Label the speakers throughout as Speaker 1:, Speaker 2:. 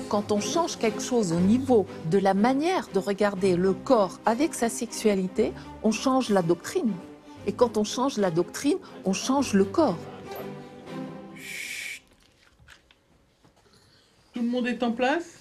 Speaker 1: quand on change quelque chose au niveau de la manière de regarder le corps avec sa sexualité, on change la doctrine. Et quand on change la doctrine, on change le corps.
Speaker 2: Chut. Tout le monde est en place?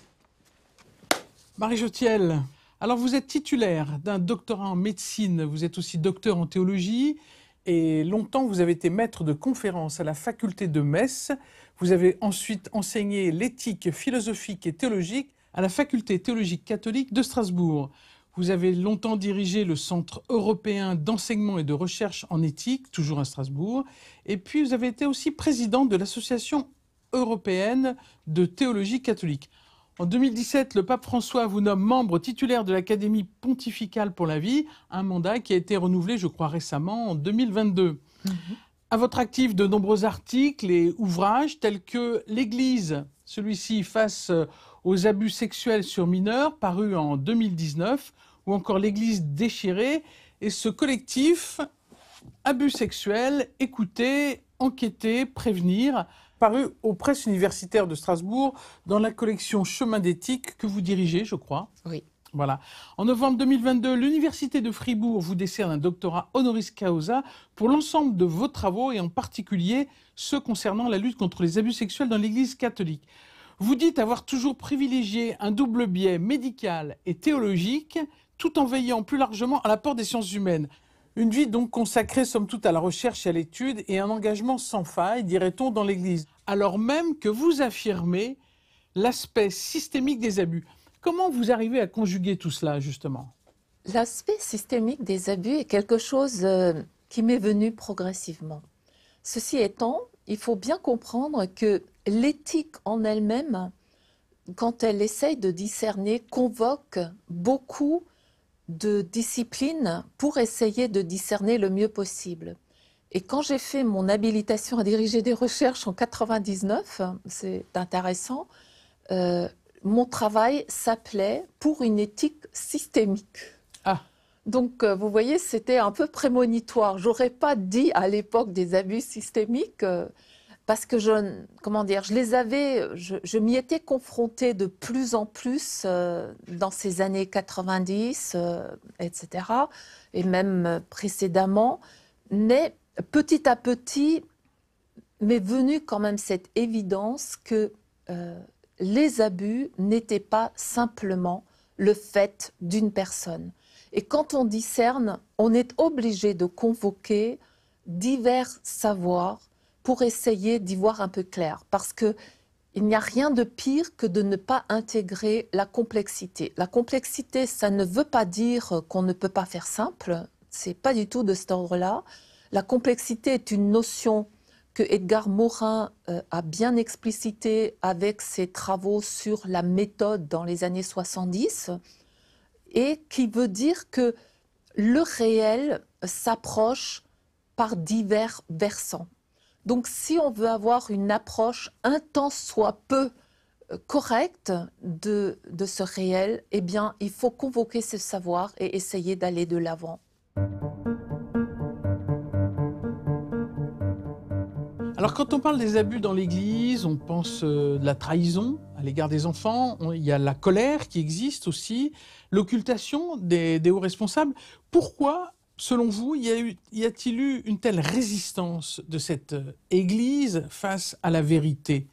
Speaker 2: Marie Jotiel, alors vous êtes titulaire d'un doctorat en médecine, vous êtes aussi docteur en théologie, et longtemps vous avez été maître de conférences à la faculté de Metz. Vous avez ensuite enseigné l'éthique philosophique et théologique à la faculté théologique catholique de Strasbourg. Vous avez longtemps dirigé le Centre européen d'enseignement et de recherche en éthique, toujours à Strasbourg, et puis vous avez été aussi président de l'Association européenne de théologie catholique. En 2017, le pape François vous nomme membre titulaire de l'Académie pontificale pour la vie, un mandat qui a été renouvelé, je crois, récemment, en 2022. À votre actif, de nombreux articles et ouvrages tels que l'Église, celui-ci face aux abus sexuels sur mineurs, paru en 2019, ou encore l'Église déchirée, et ce collectif Abus sexuels, écouter, enquêter, prévenir, paru aux presses universitaires de Strasbourg dans la collection Chemin d'éthique que vous dirigez, je crois.
Speaker 1: Oui.
Speaker 2: Voilà. En novembre 2022, l'Université de Fribourg vous décerne un doctorat honoris causa pour l'ensemble de vos travaux et en particulier ceux concernant la lutte contre les abus sexuels dans l'Église catholique. Vous dites avoir toujours privilégié un double biais médical et théologique tout en veillant plus largement à l'apport des sciences humaines. Une vie donc consacrée somme toute à la recherche et à l'étude et un engagement sans faille, dirait-on, dans l'Église, alors même que vous affirmez l'aspect systémique des abus. Comment vous arrivez à conjuguer tout cela, justement?
Speaker 1: L'aspect systémique des abus est quelque chose qui m'est venu progressivement. Ceci étant, il faut bien comprendre que l'éthique en elle-même, quand elle essaye de discerner, convoque beaucoup de disciplines pour essayer de discerner le mieux possible. Et quand j'ai fait mon habilitation à diriger des recherches en 99, c'est intéressant, mon travail s'appelait « Pour une éthique systémique ».
Speaker 2: Ah.
Speaker 1: Donc, vous voyez, c'était un peu prémonitoire. J'aurais pas dit à l'époque des abus systémiques parce que je m'y étais confrontée de plus en plus dans ces années 90, etc., et même précédemment. Mais petit à petit, m'est venue quand même cette évidence que les abus n'étaient pas simplement le fait d'une personne. Et quand on discerne, on est obligé de convoquer divers savoirs pour essayer d'y voir un peu clair. Parce qu'il n'y a rien de pire que de ne pas intégrer la complexité. La complexité, ça ne veut pas dire qu'on ne peut pas faire simple. Ce n'est pas du tout de cet ordre-là. La complexité est une notion que Edgar Morin a bien explicité avec ses travaux sur la méthode dans les années 70, et qui veut dire que le réel s'approche par divers versants. Donc si on veut avoir une approche un tant soit peu correcte de ce réel, eh bien il faut convoquer ce savoir et essayer d'aller de l'avant.
Speaker 2: Alors quand on parle des abus dans l'Église, on pense de la trahison à l'égard des enfants, il y a la colère qui existe aussi, l'occultation des hauts responsables. Pourquoi, selon vous, y a-t-il eu une telle résistance de cette Église face à la vérité?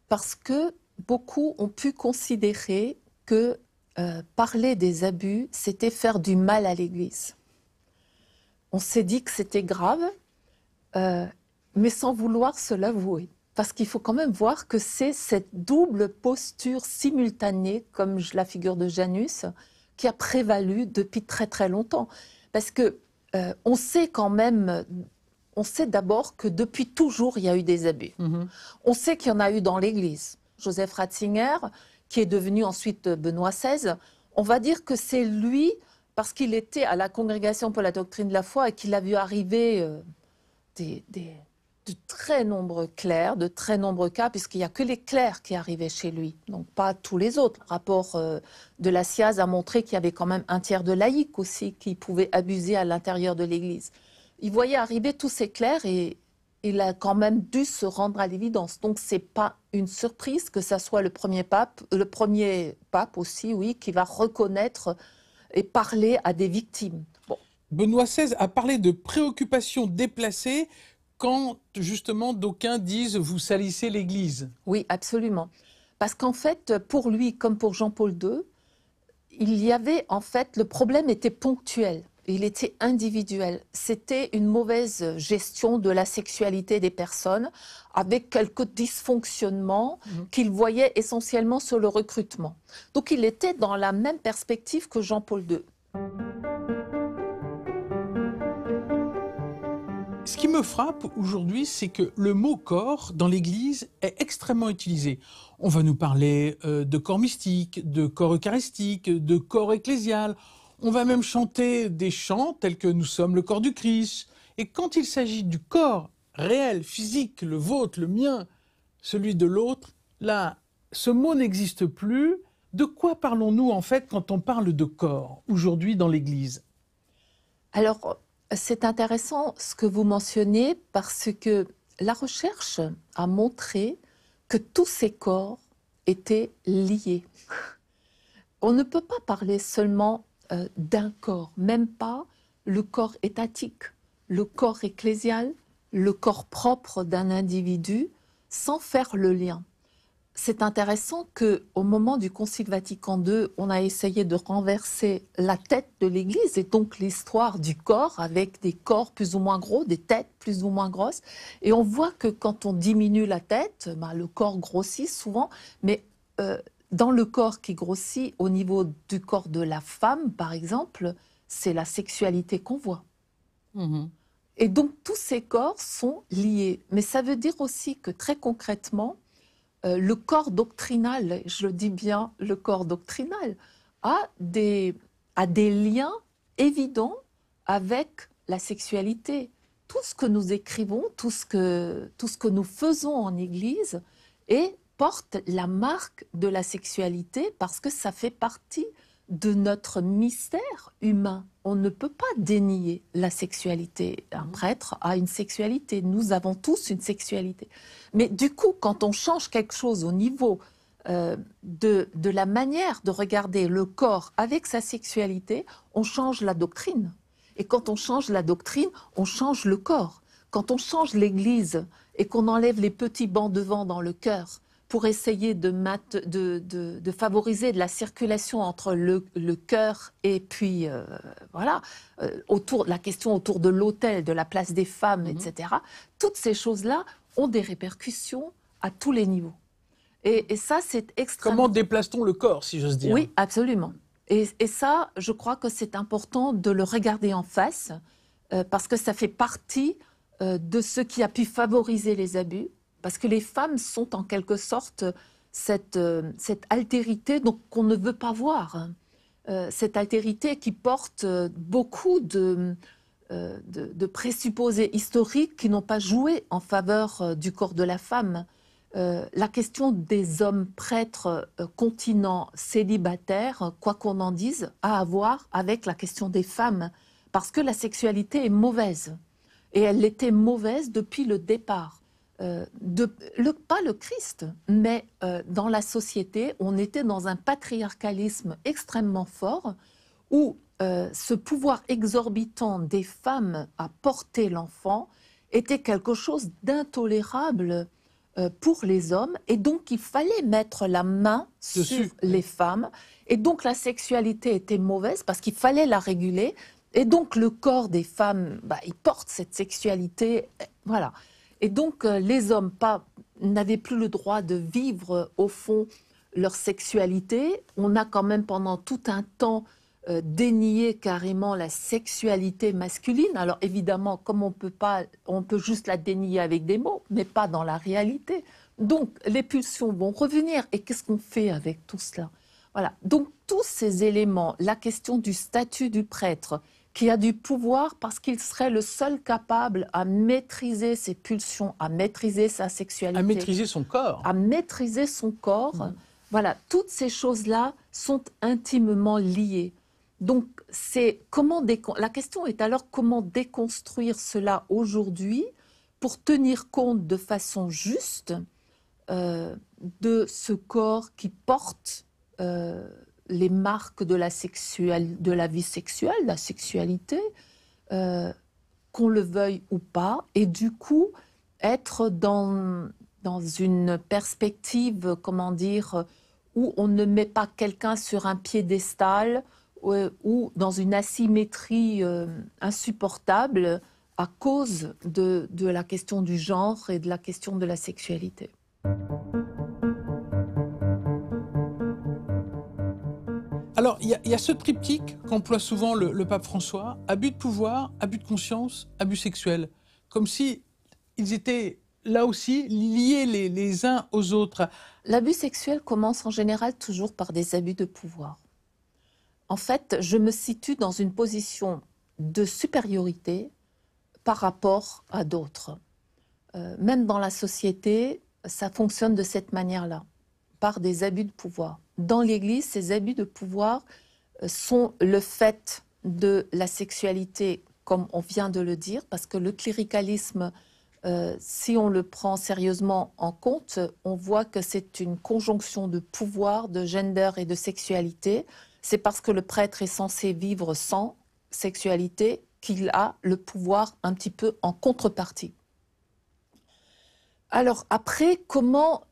Speaker 1: Parce que beaucoup ont pu considérer que parler des abus, c'était faire du mal à l'Église. On s'est dit que c'était grave, mais sans vouloir se l'avouer. Parce qu'il faut quand même voir que c'est cette double posture simultanée, comme la figure de Janus, qui a prévalu depuis très très longtemps. Parce que on sait quand même, on sait d'abord que depuis toujours il y a eu des abus. On sait qu'il y en a eu dans l'Église. Joseph Ratzinger, qui est devenu ensuite Benoît XVI, on va dire que c'est lui, parce qu'il était à la Congrégation pour la doctrine de la foi et qu'il a vu arriver de très nombreux clercs, de très nombreux cas, puisqu'il n'y a que les clercs qui arrivaient chez lui, donc pas tous les autres. Le rapport de la SIAZ a montré qu'il y avait quand même un tiers de laïcs aussi qui pouvaient abuser à l'intérieur de l'Église. Il voyait arriver tous ces clercs et il a quand même dû se rendre à l'évidence. Donc, ce n'est pas une surprise que ça soit le premier pape aussi, oui, qui va reconnaître et parler à des victimes. Bon.
Speaker 2: Benoît XVI a parlé de préoccupations déplacées quand, justement, d'aucuns disent « vous salissez l'Église ».
Speaker 1: Oui, absolument. Parce qu'en fait, pour lui, comme pour Jean-Paul II, il y avait, en fait, le problème était ponctuel. Il était individuel. C'était une mauvaise gestion de la sexualité des personnes avec quelques dysfonctionnements qu'il voyait essentiellement sur le recrutement. Donc il était dans la même perspective que Jean-Paul II.
Speaker 2: Ce qui me frappe aujourd'hui, c'est que le mot corps dans l'Église est extrêmement utilisé. On va nous parler de corps mystique, de corps eucharistique, de corps ecclésial. On va même chanter des chants tels que « Nous sommes le corps du Christ ». Et quand il s'agit du corps réel, physique, le vôtre, le mien, celui de l'autre, là, ce mot n'existe plus. De quoi parlons-nous en fait quand on parle de corps aujourd'hui dans l'Église?
Speaker 1: Alors, c'est intéressant ce que vous mentionnez parce que la recherche a montré que tous ces corps étaient liés. On ne peut pas parler seulement d'un corps, même pas le corps étatique, le corps ecclésial, le corps propre d'un individu, sans faire le lien. C'est intéressant qu'au moment du Concile Vatican II, on a essayé de renverser la tête de l'Église et donc l'histoire du corps avec des corps plus ou moins gros, des têtes plus ou moins grosses. Et on voit que quand on diminue la tête, le corps grossit souvent, mais dans le corps qui grossit, au niveau du corps de la femme, par exemple, c'est la sexualité qu'on voit. Et donc tous ces corps sont liés. Mais ça veut dire aussi que très concrètement, le corps doctrinal, je le dis bien, le corps doctrinal, a des liens évidents avec la sexualité. Tout ce que nous écrivons, tout ce que nous faisons en Église porte la marque de la sexualité parce que ça fait partie de notre mystère humain. On ne peut pas dénier la sexualité. Un prêtre a une sexualité. Nous avons tous une sexualité. Mais du coup, quand on change quelque chose au niveau de la manière de regarder le corps avec sa sexualité, on change la doctrine. Et quand on change la doctrine, on change le corps. Quand on change l'Église et qu'on enlève les petits bancs devant dans le cœur, pour essayer de favoriser de la circulation entre le cœur et puis, la question autour de l'autel, de la place des femmes, etc. Toutes ces choses-là ont des répercussions à tous les niveaux. Et ça, c'est extrêmement...
Speaker 2: Comment déplace-t-on le corps, si j'ose dire?
Speaker 1: Oui, absolument. Et ça, je crois que c'est important de le regarder en face, parce que ça fait partie de ce qui a pu favoriser les abus. Parce que les femmes sont en quelque sorte cette altérité qu'on ne veut pas voir. Cette altérité qui porte beaucoup de présupposés historiques qui n'ont pas joué en faveur du corps de la femme. La question des hommes prêtres continents célibataires, quoi qu'on en dise, a à voir avec la question des femmes. Parce que la sexualité est mauvaise. Et elle était mauvaise depuis le départ. Pas le Christ, mais dans la société, on était dans un patriarcalisme extrêmement fort où ce pouvoir exorbitant des femmes à porter l'enfant était quelque chose d'intolérable pour les hommes. Et donc, il fallait mettre la main sur les femmes. Et donc, la sexualité était mauvaise parce qu'il fallait la réguler. Et donc, le corps des femmes, il porte cette sexualité. Voilà. Et donc, les hommes n'avaient plus le droit de vivre, au fond, leur sexualité. On a quand même, pendant tout un temps, dénié carrément la sexualité masculine. Alors, évidemment, comme on peut juste la dénier avec des mots, mais pas dans la réalité. Donc, les pulsions vont revenir. Et qu'est-ce qu'on fait avec tout cela? Voilà. Donc, tous ces éléments, la question du statut du prêtre, qui a du pouvoir parce qu'il serait le seul capable à maîtriser ses pulsions, à maîtriser sa sexualité.
Speaker 2: À maîtriser son corps.
Speaker 1: À maîtriser son corps. Voilà, toutes ces choses-là sont intimement liées. Donc, la question est alors comment déconstruire cela aujourd'hui pour tenir compte de façon juste de ce corps qui porte les marques de la vie sexuelle, la sexualité, qu'on le veuille ou pas, et du coup être dans une perspective, comment dire, où on ne met pas quelqu'un sur un piédestal ou dans une asymétrie insupportable à cause de la question du genre et de la question de la sexualité.
Speaker 2: Alors, il y a ce triptyque qu'emploie souvent le pape François, abus de pouvoir, abus de conscience, abus sexuel. Comme si ils étaient là aussi liés les uns aux autres.
Speaker 1: L'abus sexuel commence en général toujours par des abus de pouvoir. En fait, je me situe dans une position de supériorité par rapport à d'autres. Même dans la société, ça fonctionne de cette manière-là, par des abus de pouvoir. Dans l'Église, ces abus de pouvoir sont le fait de la sexualité, comme on vient de le dire, parce que le cléricalisme, si on le prend sérieusement en compte, on voit que c'est une conjonction de pouvoir, de gender et de sexualité. C'est parce que le prêtre est censé vivre sans sexualité qu'il a le pouvoir un petit peu en contrepartie. Alors après, comment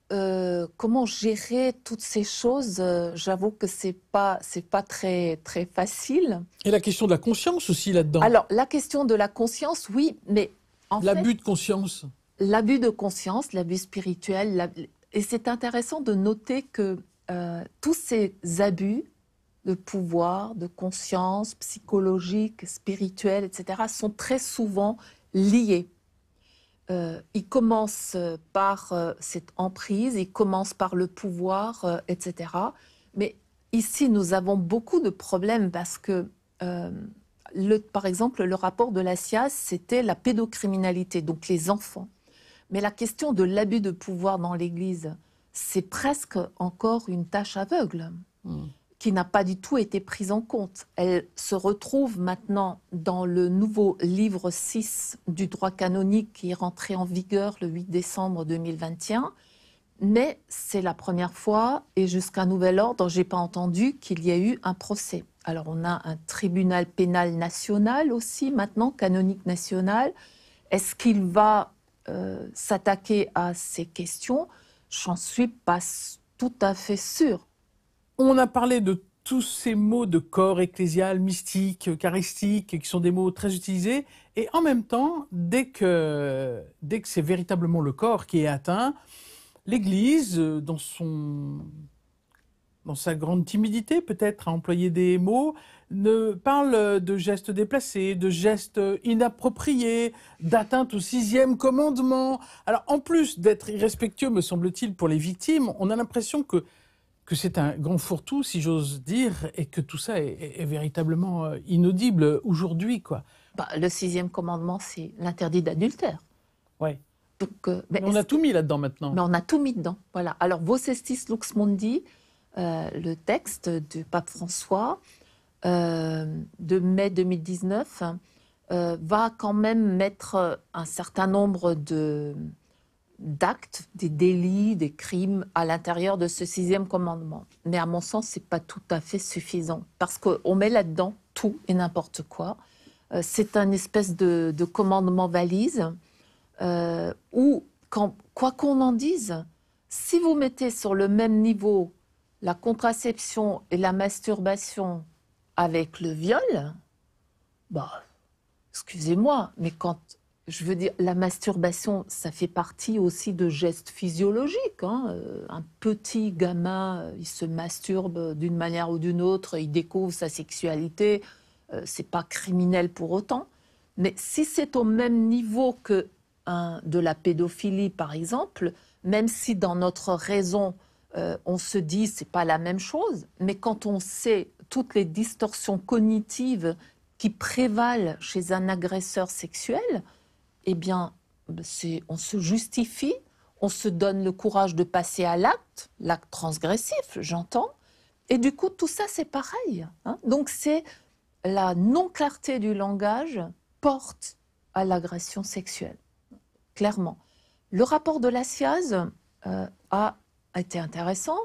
Speaker 1: gérer toutes ces choses, j'avoue que c'est pas très facile.
Speaker 2: Et la question de la conscience aussi là-dedans.
Speaker 1: Alors la question de la conscience, oui, mais en fait,
Speaker 2: l'abus de conscience.
Speaker 1: L'abus de conscience, l'abus spirituel, et c'est intéressant de noter que tous ces abus de pouvoir, de conscience, psychologique, spirituel, etc., sont très souvent liés. Ils commencent par cette emprise, ils commencent par le pouvoir, etc. Mais ici, nous avons beaucoup de problèmes parce que, par exemple, le rapport de la SIAZ, c'était la pédocriminalité, donc les enfants. Mais la question de l'abus de pouvoir dans l'Église, c'est presque encore une tâche aveugle. Qui n'a pas du tout été prise en compte. Elle se retrouve maintenant dans le nouveau livre 6 du droit canonique qui est rentré en vigueur le 8 décembre 2021. Mais c'est la première fois, et jusqu'à nouvel ordre, je n'ai pas entendu qu'il y a eu un procès. Alors on a un tribunal pénal national aussi, maintenant, canonique national. Est-ce qu'il va s'attaquer à ces questions? J'en suis pas tout à fait sûre.
Speaker 2: On a parlé de tous ces mots de corps ecclésial, mystique, eucharistique, qui sont des mots très utilisés. Et en même temps, dès que c'est véritablement le corps qui est atteint, l'Église, dans sa grande timidité peut-être à employer des mots, ne parle de gestes déplacés, de gestes inappropriés, d'atteinte au 6e commandement. Alors en plus d'être irrespectueux, me semble-t-il, pour les victimes, on a l'impression que c'est un grand fourre-tout, si j'ose dire, et que tout ça est véritablement inaudible aujourd'hui, quoi.
Speaker 1: Le 6e commandement, c'est l'interdit d'adultère.
Speaker 2: Ouais.
Speaker 1: Donc,
Speaker 2: mais on a tout mis là-dedans maintenant.
Speaker 1: Mais on a tout mis dedans, voilà. Alors, Vos Cestis Lux Mundi, le texte du pape François de mai 2019, va quand même mettre un certain nombre d'actes, des délits, des crimes à l'intérieur de ce 6e commandement. Mais à mon sens, ce n'est pas tout à fait suffisant parce qu'on met là-dedans tout et n'importe quoi. C'est un espèce de commandement valise où, quoi qu'on en dise, si vous mettez sur le même niveau la contraception et la masturbation avec le viol, excusez-moi, mais je veux dire, la masturbation, ça fait partie aussi de gestes physiologiques. Un petit gamin, il se masturbe d'une manière ou d'une autre, il découvre sa sexualité, c'est pas criminel pour autant. Mais si c'est au même niveau que de la pédophilie, par exemple, même si dans notre raison, on se dit c'est pas la même chose, mais quand on sait toutes les distorsions cognitives qui prévalent chez un agresseur sexuel, eh bien, on se justifie, on se donne le courage de passer à l'acte transgressif, j'entends, et du coup, tout ça, c'est pareil. Donc, c'est la non-clarté du langage porte à l'agression sexuelle. clairement. Le rapport de la SIAZ a été intéressant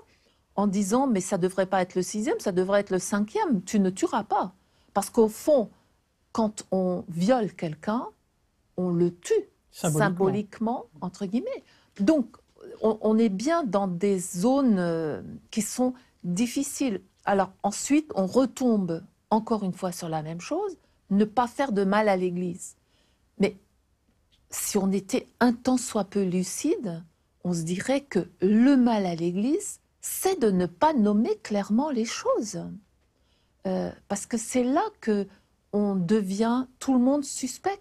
Speaker 1: en disant mais ça ne devrait pas être le 6e, ça devrait être le 5e, tu ne tueras pas. Parce qu'au fond, quand on viole quelqu'un, on le tue, symboliquement entre guillemets. Donc, on est bien dans des zones qui sont difficiles. Alors ensuite, on retombe encore une fois sur la même chose, ne pas faire de mal à l'Église. Mais si on était un tant soit peu lucide, on se dirait que le mal à l'Église, c'est de ne pas nommer clairement les choses. Parce que c'est là que on devient tout le monde suspect.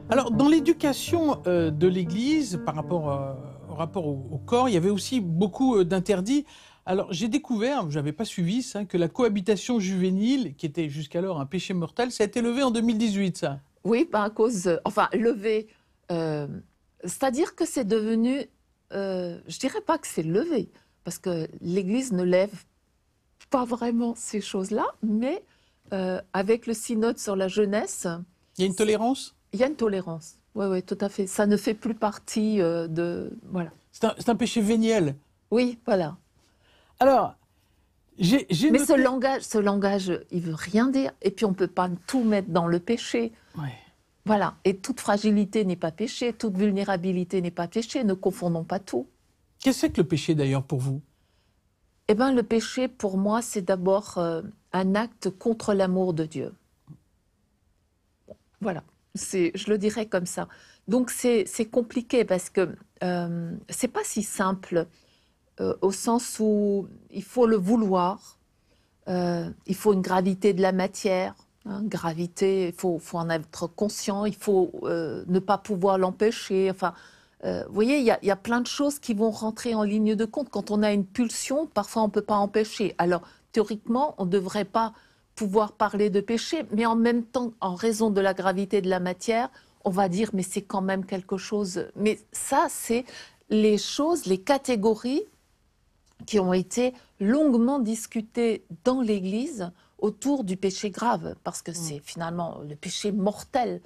Speaker 2: Alors, dans l'éducation de l'Église, par rapport au rapport au corps, il y avait aussi beaucoup d'interdits. Alors, j'ai découvert, je n'avais pas suivi ça, que la cohabitation juvénile, qui était jusqu'alors un péché mortel, ça a été levé en 2018, ça.
Speaker 1: Oui, à cause... enfin, levé. C'est-à-dire que c'est devenu... je dirais pas que c'est levé, parce que l'Église ne lève pas vraiment ces choses-là, mais avec le synode sur la jeunesse...
Speaker 2: Il y a une tolérance ?
Speaker 1: Il y a une tolérance, oui, tout à fait. Ça ne fait plus partie de... Voilà.
Speaker 2: C'est un péché véniel.
Speaker 1: Oui, voilà.
Speaker 2: Alors, j'ai
Speaker 1: Mais
Speaker 2: noté...
Speaker 1: ce langage, il veut rien dire. Et puis, on ne peut pas tout mettre dans le péché.
Speaker 2: Ouais.
Speaker 1: Voilà. Et toute fragilité n'est pas péché, toute vulnérabilité n'est pas péché. Ne confondons pas tout.
Speaker 2: Qu'est-ce que c'est que le péché, d'ailleurs, pour vous ?
Speaker 1: Eh bien, le péché, pour moi, c'est d'abord un acte contre l'amour de Dieu. Voilà. Je le dirais comme ça. Donc, c'est compliqué parce que c'est pas si simple au sens où il faut le vouloir, il faut une gravité de la matière, hein, gravité, il faut en être conscient, il faut ne pas pouvoir l'empêcher. Enfin, vous voyez, il y a plein de choses qui vont rentrer en ligne de compte. Quand on a une pulsion, parfois on ne peut pas empêcher. Alors, théoriquement, on ne devrait pas pouvoir parler de péché, mais en même temps, en raison de la gravité de la matière, on va dire, mais c'est quand même quelque chose. Mais ça, c'est les choses, les catégories qui ont été longuement discutées dans l'Église autour du péché grave, parce que c'est finalement le péché mortel,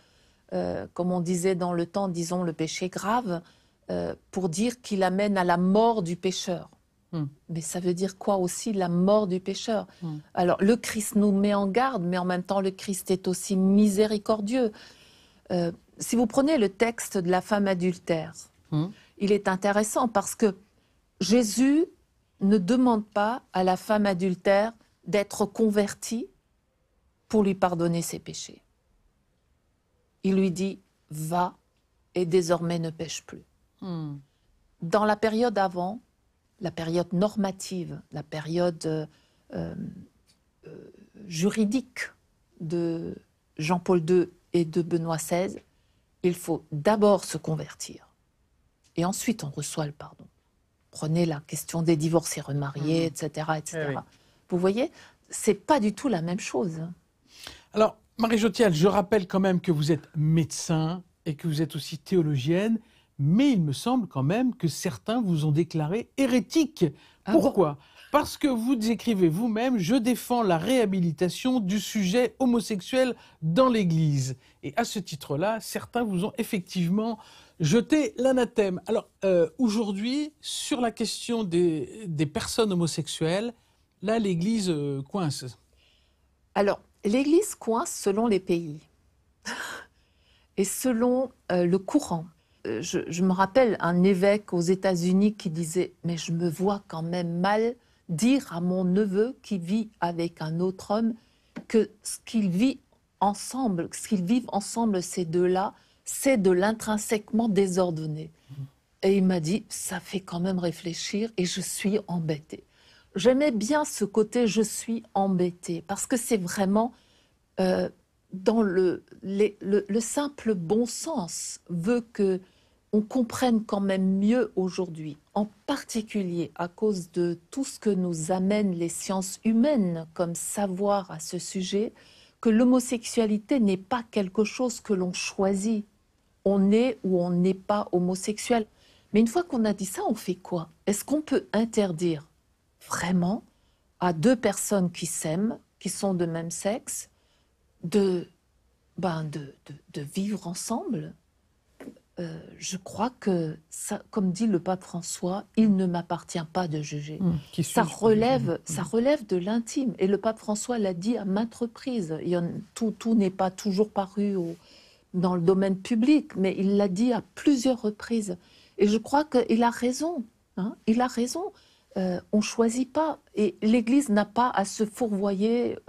Speaker 1: comme on disait dans le temps, disons le péché grave, pour dire qu'il amène à la mort du pécheur. Mais ça veut dire quoi aussi, la mort du pécheur? Alors, le Christ nous met en garde, mais en même temps, le Christ est aussi miséricordieux. Si vous prenez le texte de la femme adultère, il est intéressant parce que Jésus ne demande pas à la femme adultère d'être convertie pour lui pardonner ses péchés. Il lui dit « va et désormais ne pêche plus ». Dans la période avant, la période normative, la période juridique de Jean-Paul II et de Benoît XVI, il faut d'abord se convertir et ensuite on reçoit le pardon. Prenez la question des divorcés remariés, etc., etc. Oui. Vous voyez, c'est pas du tout la même chose.
Speaker 2: Alors, Marie-Jo Thial, je rappelle quand même que vous êtes médecin et que vous êtes aussi théologienne, mais il me semble quand même que certains vous ont déclaré hérétique. Pourquoi ? Parce que vous écrivez vous-même « Je défends la réhabilitation du sujet homosexuel dans l'Église ». Et à ce titre-là, certains vous ont effectivement jeté l'anathème. Alors, aujourd'hui, sur la question des personnes homosexuelles, là, l'Église coince.
Speaker 1: Alors, l'Église coince selon les pays et selon le courant. Je me rappelle un évêque aux États-Unis qui disait « Mais je me vois quand même mal dire à mon neveu qui vit avec un autre homme que ce qu'ils vivent ensemble, ces deux-là, c'est de l'intrinsèquement désordonné. » Et il m'a dit « Ça fait quand même réfléchir et je suis embêtée. » J'aimais bien ce côté « je suis embêtée » parce que c'est vraiment... dans le simple bon sens veut qu'on comprenne quand même mieux aujourd'hui, en particulier à cause de tout ce que nous amènent les sciences humaines comme savoir à ce sujet, que l'homosexualité n'est pas quelque chose que l'on choisit. On est ou on n'est pas homosexuel. Mais une fois qu'on a dit ça, on fait quoi? Est-ce qu'on peut interdire vraiment à deux personnes qui s'aiment, qui sont de même sexe, de de vivre ensemble. Je crois que, ça, comme dit le pape François, il ne m'appartient pas de juger. Ça relève de l'intime. Et le pape François l'a dit à maintes reprises. Tout n'est pas toujours paru dans le domaine public, mais il l'a dit à plusieurs reprises. Et je crois qu'il a raison. Hein, il a raison. On ne choisit pas. Et l'Église n'a pas à se fourvoyer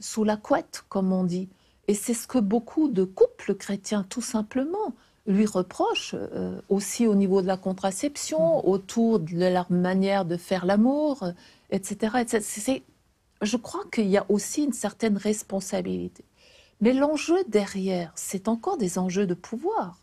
Speaker 1: sous la couette, comme on dit. Et c'est ce que beaucoup de couples chrétiens, tout simplement, lui reprochent, aussi au niveau de la contraception, autour de leur manière de faire l'amour, etc. etc. Je crois qu'il y a aussi une certaine responsabilité. Mais l'enjeu derrière, c'est encore des enjeux de pouvoir.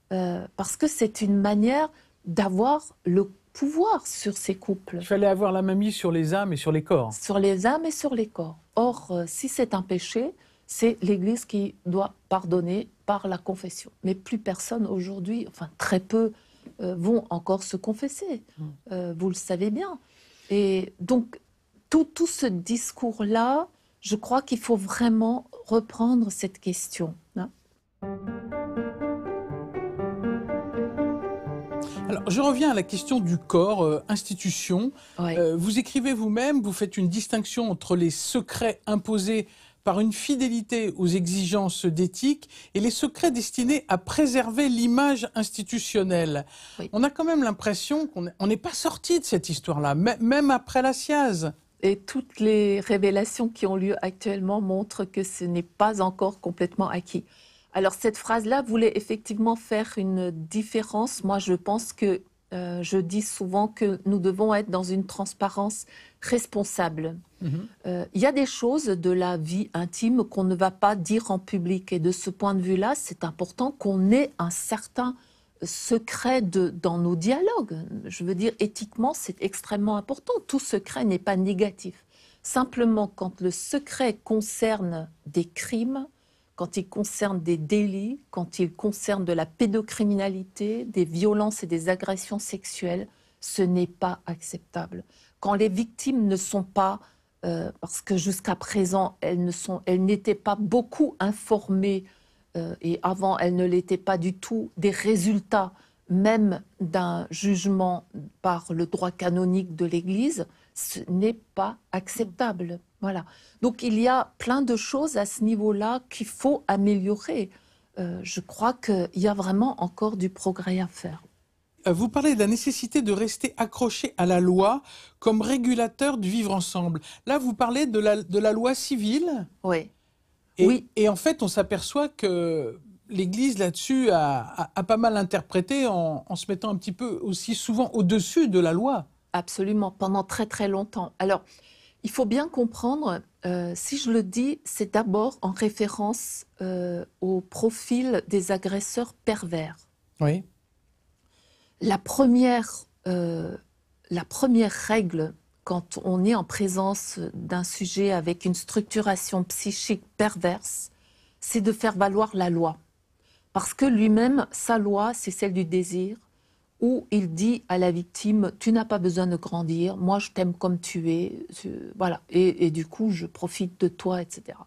Speaker 1: Parce que c'est une manière d'avoir le pouvoir sur ces couples.
Speaker 2: Il fallait avoir la main mise sur les âmes et sur les corps.
Speaker 1: Sur les âmes et sur les corps. Or, si c'est un péché, c'est l'Église qui doit pardonner par la confession. Mais plus personne aujourd'hui, enfin très peu, vont encore se confesser. Vous le savez bien. Et donc, tout ce discours-là, je crois qu'il faut vraiment reprendre cette question. Hein.
Speaker 2: Alors, je reviens à la question du corps, institution.
Speaker 1: Oui.
Speaker 2: Vous écrivez vous-même, vous faites une distinction entre les secrets imposés par une fidélité aux exigences d'éthique et les secrets destinés à préserver l'image institutionnelle. Oui. On a quand même l'impression qu'on n'est pas sorti de cette histoire-là, même après la SIAZ.
Speaker 1: Et toutes les révélations qui ont lieu actuellement montrent que ce n'est pas encore complètement acquis. Alors cette phrase-là voulait effectivement faire une différence. Moi, je pense que je dis souvent que nous devons être dans une transparence responsable. Il y a des choses de la vie intime qu'on ne va pas dire en public. Et de ce point de vue-là, c'est important qu'on ait un certain secret dans nos dialogues. Je veux dire, éthiquement, c'est extrêmement important. Tout secret n'est pas négatif. Simplement, quand le secret concerne des crimes, quand il concerne des délits, quand il concerne de la pédocriminalité, des violences et des agressions sexuelles, ce n'est pas acceptable. Quand les victimes ne sont pas, parce que jusqu'à présent, elles n'étaient pas beaucoup informées, et avant, elles ne l'étaient pas du tout, des résultats même d'un jugement par le droit canonique de l'Église, ce n'est pas acceptable. Voilà. Donc il y a plein de choses à ce niveau-là qu'il faut améliorer. Je crois qu'il y a vraiment encore du progrès à faire.
Speaker 2: Vous parlez de la nécessité de rester accroché à la loi comme régulateur du vivre ensemble. Là, vous parlez de la loi civile.
Speaker 1: Oui.
Speaker 2: Et en fait, on s'aperçoit que l'Église, là-dessus, a pas mal interprété en se mettant un petit peu aussi souvent au-dessus de la loi.
Speaker 1: Absolument, pendant très très longtemps. Alors, il faut bien comprendre, si je le dis, c'est d'abord en référence au profil des agresseurs pervers.
Speaker 2: Oui.
Speaker 1: La première règle, quand on est en présence d'un sujet avec une structuration psychique perverse, c'est de faire valoir la loi. Parce que lui-même, sa loi, c'est celle du désir, où il dit à la victime « tu n'as pas besoin de grandir, moi je t'aime comme tu es, voilà, et du coup je profite de toi, etc. »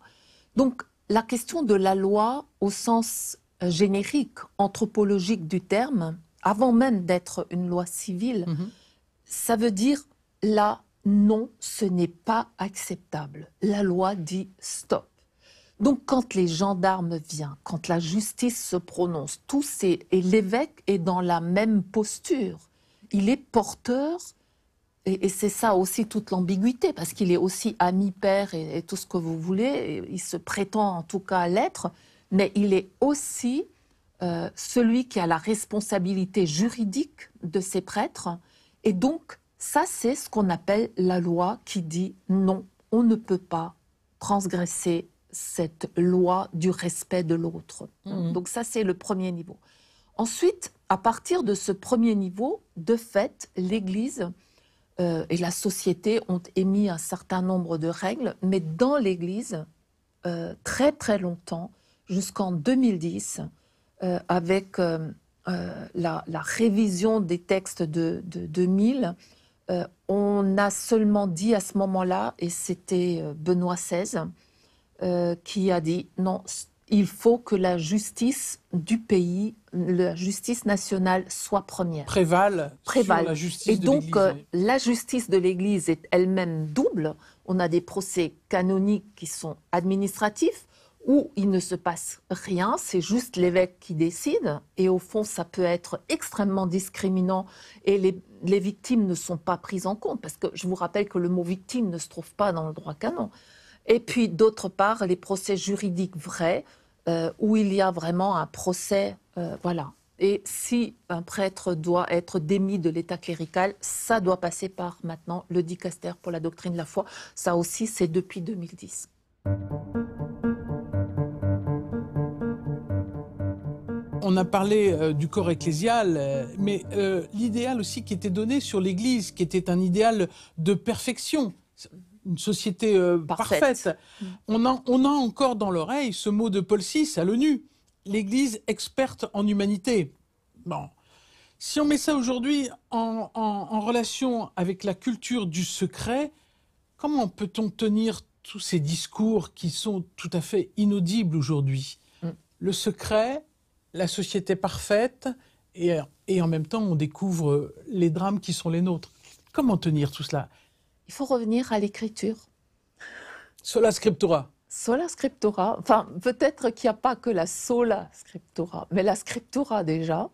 Speaker 1: Donc la question de la loi au sens générique, anthropologique du terme, avant même d'être une loi civile, ça veut dire là, non, ce n'est pas acceptable. La loi dit stop. Donc quand les gendarmes viennent, quand la justice se prononce, et l'évêque est dans la même posture. Il est porteur, et c'est ça aussi toute l'ambiguïté, parce qu'il est aussi ami, père et tout ce que vous voulez, et il se prétend en tout cas l'être, mais il est aussi celui qui a la responsabilité juridique de ces prêtres. Et donc ça c'est ce qu'on appelle la loi qui dit non, on ne peut pas transgresser cette loi du respect de l'autre. Donc ça, c'est le premier niveau. Ensuite, à partir de ce premier niveau, de fait, l'Église et la société ont émis un certain nombre de règles, mais dans l'Église, très très longtemps, jusqu'en 2010, avec la révision des textes de 2000, on a seulement dit à ce moment-là, et c'était Benoît XVI, qui a dit non, il faut que la justice du pays, la justice nationale soit première.
Speaker 2: Prévale sur la justice
Speaker 1: Et
Speaker 2: de
Speaker 1: donc,
Speaker 2: l'Église. Oui.
Speaker 1: la justice de l'Église est elle-même double. On a des procès canoniques qui sont administratifs, où il ne se passe rien, c'est juste l'évêque qui décide. Et au fond, ça peut être extrêmement discriminant et les victimes ne sont pas prises en compte. Parce que je vous rappelle que le mot victime ne se trouve pas dans le droit canon. Et puis, d'autre part, les procès juridiques vrais, où il y a vraiment un procès, voilà. Et si un prêtre doit être démis de l'état clérical, ça doit passer par maintenant le dicaster pour la doctrine de la foi. Ça aussi, c'est depuis 2010.
Speaker 2: On a parlé du corps ecclésial, mais l'idéal aussi qui était donné sur l'Église, qui était un idéal de perfection, une société parfaite. On a encore dans l'oreille ce mot de Paul VI à l'ONU, l'Église experte en humanité. Bon. Si on met ça aujourd'hui en relation avec la culture du secret, comment peut-on tenir tous ces discours qui sont tout à fait inaudibles aujourd'hui? Le secret, la société parfaite, et en même temps, on découvre les drames qui sont les nôtres. Comment tenir tout cela?
Speaker 1: Il faut revenir à l'écriture.
Speaker 2: Sola scriptura.
Speaker 1: Sola scriptura. Enfin, peut-être qu'il n'y a pas que la sola scriptura, mais la scriptura déjà,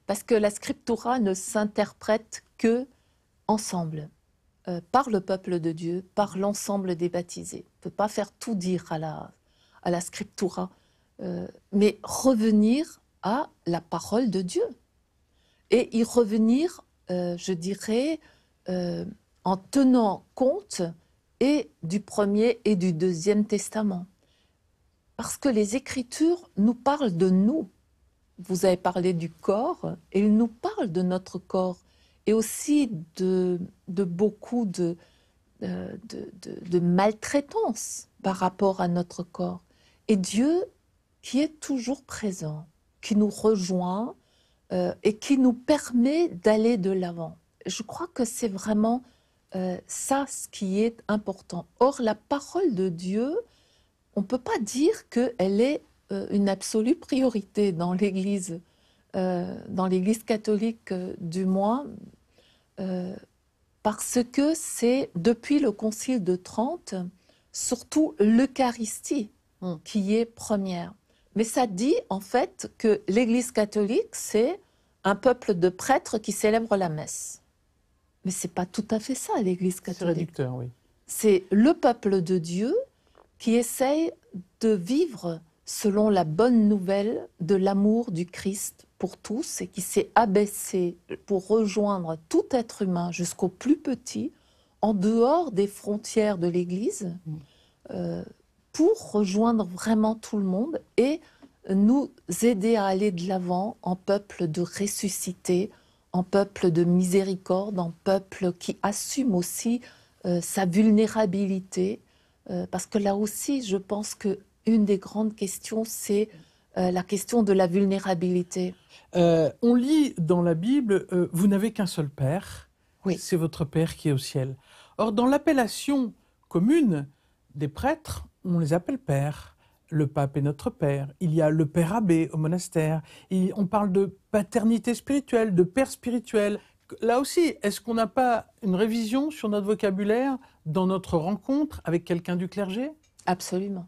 Speaker 1: parce que la scriptura ne s'interprète que ensemble, par le peuple de Dieu, par l'ensemble des baptisés. On ne peut pas faire tout dire à la scriptura, mais revenir à la parole de Dieu. Et y revenir, je dirais, en tenant compte et du Premier et du Deuxième Testament. Parce que les Écritures nous parlent de nous. Vous avez parlé du corps, et ils nous parlent de notre corps, et aussi de beaucoup de maltraitance par rapport à notre corps. Et Dieu, qui est toujours présent, qui nous rejoint et qui nous permet d'aller de l'avant. Je crois que c'est vraiment ça ce qui est important. Or, la parole de Dieu, on ne peut pas dire qu'elle est une absolue priorité dans l'Église catholique du moins, parce que c'est depuis le Concile de Trente, surtout l'Eucharistie qui est première. Mais ça dit en fait que l'Église catholique, c'est un peuple de prêtres qui célèbrent la messe. Mais ce n'est pas tout à fait ça, l'Église catholique.
Speaker 2: C'est réducteur, oui.
Speaker 1: C'est le peuple de Dieu qui essaye de vivre selon la bonne nouvelle de l'amour du Christ pour tous et qui s'est abaissé pour rejoindre tout être humain jusqu'au plus petit, en dehors des frontières de l'Église, pour rejoindre vraiment tout le monde et nous aider à aller de l'avant en peuple de ressuscité, en peuple de miséricorde, en peuple qui assume aussi sa vulnérabilité. Parce que là aussi, je pense qu'une des grandes questions, c'est la question de la vulnérabilité.
Speaker 2: On lit dans la Bible, vous n'avez qu'un seul Père,
Speaker 1: oui.
Speaker 2: C'est votre Père qui est au ciel. Or, dans l'appellation commune des prêtres, on les appelle pères. Le pape est notre père. Il y a le père abbé au monastère. On parle de paternité spirituelle, de père spirituel. Là aussi, est-ce qu'on n'a pas une révision sur notre vocabulaire dans notre rencontre avec quelqu'un du clergé?
Speaker 1: Absolument.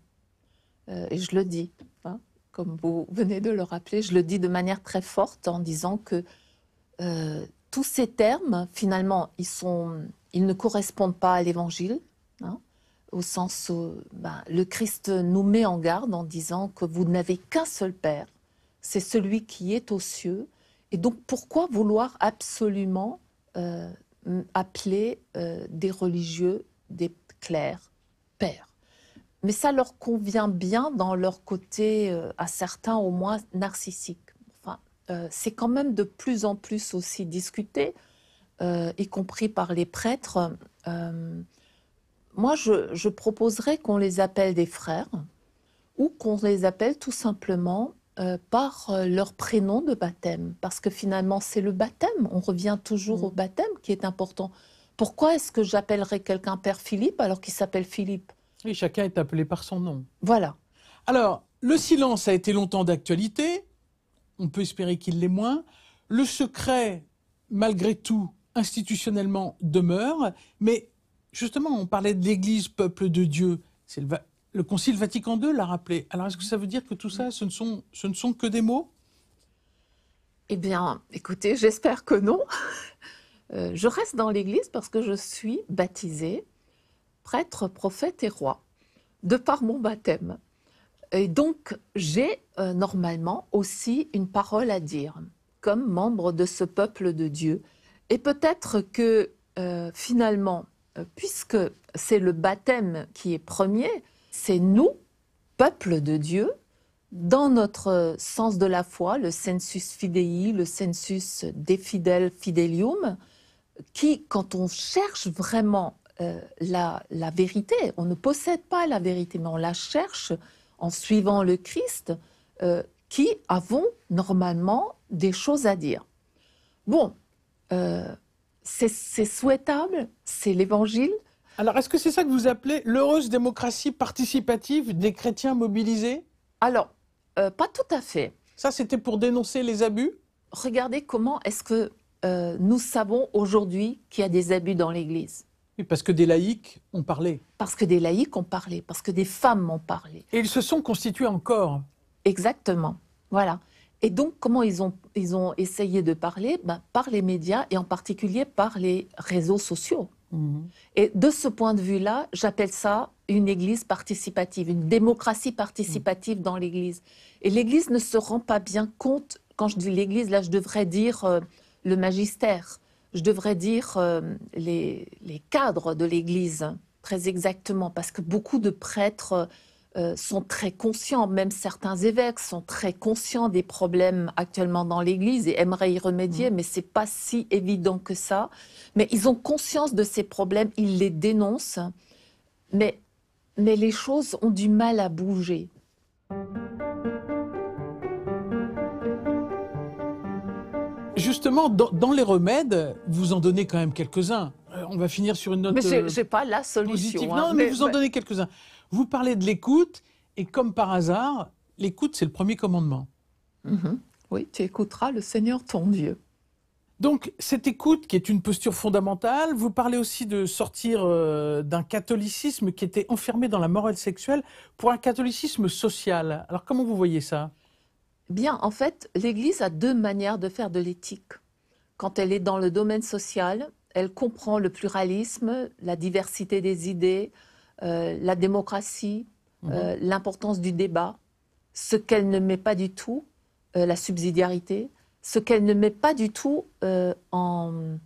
Speaker 1: Et je le dis, hein, comme vous venez de le rappeler, je le dis de manière très forte en disant que tous ces termes, finalement, ils ne correspondent pas à l'Évangile, hein, au sens où le Christ nous met en garde en disant que vous n'avez qu'un seul Père, c'est celui qui est aux cieux. Et donc, pourquoi vouloir absolument appeler des religieux, des clercs, pères? Mais ça leur convient bien dans leur côté, à certains au moins, narcissique. Enfin, c'est quand même de plus en plus aussi discuté, y compris par les prêtres. Moi, je proposerais qu'on les appelle des frères ou qu'on les appelle tout simplement par leur prénom de baptême. Parce que finalement, c'est le baptême. On revient toujours au baptême qui est important. Pourquoi est-ce que j'appellerais quelqu'un Père Philippe alors qu'il s'appelle Philippe?
Speaker 2: Et chacun est appelé par son nom.
Speaker 1: Voilà.
Speaker 2: Alors, le silence a été longtemps d'actualité. On peut espérer qu'il l'est moins. Le secret, malgré tout, institutionnellement, demeure. Mais justement, on parlait de l'Église, peuple de Dieu. C'est le Concile Vatican II l'a rappelé. Alors, est-ce que ça veut dire que tout ça, ce ne sont que des mots?
Speaker 1: Eh bien, écoutez, j'espère que non. Je reste dans l'Église parce que je suis baptisée prêtre, prophète et roi, de par mon baptême. Et donc, j'ai normalement aussi une parole à dire, comme membre de ce peuple de Dieu. Et peut-être que finalement, puisque c'est le baptême qui est premier, c'est nous, peuple de Dieu, dans notre sens de la foi, le sensus fidei, le sensus de fidel fidelium, qui, quand on cherche vraiment la vérité, on ne possède pas la vérité, mais on la cherche en suivant le Christ, qui avons normalement des choses à dire. Bon, c'est souhaitable, c'est l'Évangile.
Speaker 2: Alors, est-ce que c'est ça que vous appelez l'heureuse démocratie participative des chrétiens mobilisés?
Speaker 1: Alors, pas tout à fait.
Speaker 2: Ça, c'était pour dénoncer les abus?
Speaker 1: Regardez comment est-ce que nous savons aujourd'hui qu'il y a des abus dans l'Église.
Speaker 2: Oui, parce que des laïcs ont parlé.
Speaker 1: Parce que des laïcs ont parlé, parce que des femmes ont parlé.
Speaker 2: Et ils se sont constitués en corps.
Speaker 1: Exactement, voilà. Et donc, comment ils ont essayé de parler? Par les médias et en particulier par les réseaux sociaux. Et de ce point de vue-là, j'appelle ça une église participative, une démocratie participative dans l'église. Et l'église ne se rend pas bien compte, quand je dis l'église, là je devrais dire le magistère, je devrais dire les cadres de l'église, très exactement, parce que beaucoup de prêtres sont très conscients, même certains évêques sont très conscients des problèmes actuellement dans l'Église et aimeraient y remédier, mais ce n'est pas si évident que ça. Mais ils ont conscience de ces problèmes, ils les dénoncent, mais les choses ont du mal à bouger.
Speaker 2: Justement, dans les remèdes, vous en donnez quand même quelques-uns. On va finir sur une note
Speaker 1: mais j'ai pas la solution.
Speaker 2: positive. Non, mais vous en donnez quelques-uns. Vous parlez de l'écoute, et comme par hasard, l'écoute, c'est le premier commandement.
Speaker 1: Oui, tu écouteras le Seigneur ton Dieu.
Speaker 2: Donc, cette écoute qui est une posture fondamentale, vous parlez aussi de sortir d'un catholicisme qui était enfermé dans la morale sexuelle pour un catholicisme social. Alors, comment vous voyez ça?
Speaker 1: Bien, en fait, l'Église a deux manières de faire de l'éthique. Quand elle est dans le domaine social, elle comprend le pluralisme, la diversité des idées, la démocratie, l'importance du débat, ce qu'elle ne met pas du tout, la subsidiarité, ce qu'elle ne met pas du tout en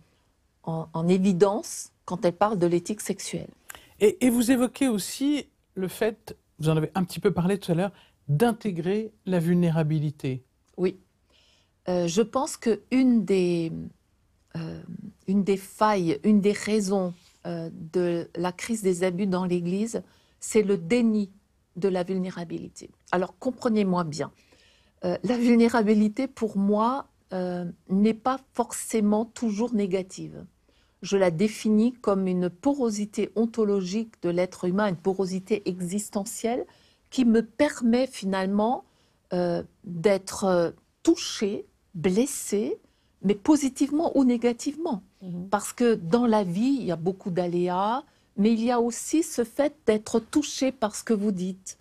Speaker 1: évidence quand elle parle de l'éthique sexuelle. Et
Speaker 2: vous évoquez aussi le fait, vous en avez un petit peu parlé tout à l'heure, d'intégrer la vulnérabilité.
Speaker 1: Oui. Je pense qu'une des failles, une des raisons de la crise des abus dans l'Église, c'est le déni de la vulnérabilité. Alors, comprenez-moi bien. La vulnérabilité, pour moi, n'est pas forcément toujours négative. Je la définis comme une porosité ontologique de l'être humain, une porosité existentielle qui me permet finalement d'être touché, blessé, mais positivement ou négativement. Parce que dans la vie, il y a beaucoup d'aléas, mais il y a aussi ce fait d'être touché par ce que vous dites,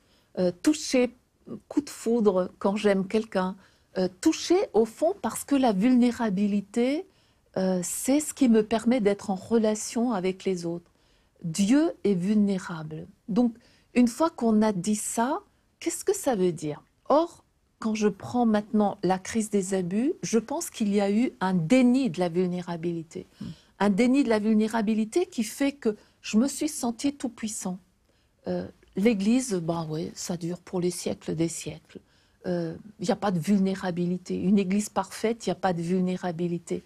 Speaker 1: touché, coup de foudre quand j'aime quelqu'un, touché au fond parce que la vulnérabilité, c'est ce qui me permet d'être en relation avec les autres. Dieu est vulnérable. Donc, une fois qu'on a dit ça, qu'est-ce que ça veut dire? Or, quand je prends maintenant la crise des abus, je pense qu'il y a eu un déni de la vulnérabilité. Un déni de la vulnérabilité qui fait que je me suis sentie tout puissant. L'Église, ouais, ça dure pour les siècles des siècles. Il n'y a pas de vulnérabilité. Une Église parfaite, il n'y a pas de vulnérabilité.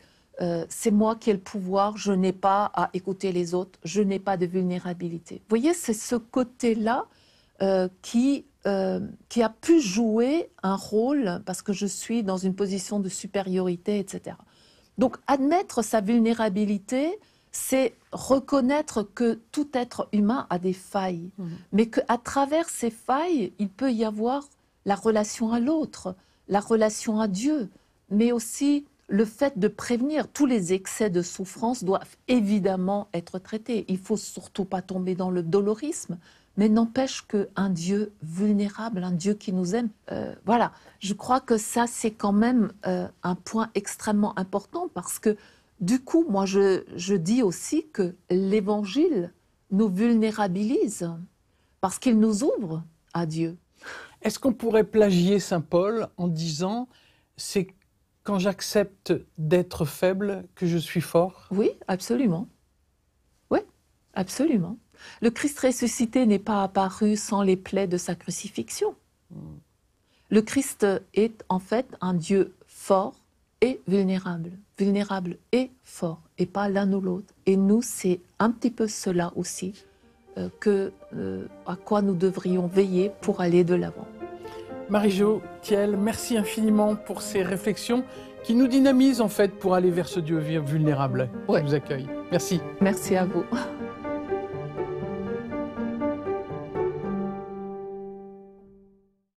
Speaker 1: C'est moi qui ai le pouvoir, je n'ai pas à écouter les autres, je n'ai pas de vulnérabilité. Vous voyez, c'est ce côté-là qui a pu jouer un rôle, parce que je suis dans une position de supériorité, etc. Donc, admettre sa vulnérabilité, c'est reconnaître que tout être humain a des failles, mais qu'à travers ces failles, il peut y avoir la relation à l'autre, la relation à Dieu, mais aussi le fait de prévenir. Tous les excès de souffrance doivent évidemment être traités. Il ne faut surtout pas tomber dans le dolorisme, mais n'empêche qu'un Dieu vulnérable, un Dieu qui nous aime, voilà. Je crois que ça, c'est quand même un point extrêmement important parce que, du coup, moi, je dis aussi que l'Évangile nous vulnérabilise parce qu'il nous ouvre à Dieu.
Speaker 2: Est-ce qu'on pourrait plagier Saint Paul en disant « c'est quand j'accepte d'être faible que je suis fort » ?
Speaker 1: Oui, absolument. Oui, absolument. Le Christ ressuscité n'est pas apparu sans les plaies de sa crucifixion. Le Christ est en fait un Dieu fort et vulnérable et fort, et pas l'un ou l'autre. Et nous, c'est un petit peu cela aussi à quoi nous devrions veiller pour aller de l'avant.
Speaker 2: Marie-Jo Thiel, merci infiniment pour ces réflexions qui nous dynamisent en fait pour aller vers ce Dieu vulnérable qui nous accueille. Merci.
Speaker 1: Merci à vous.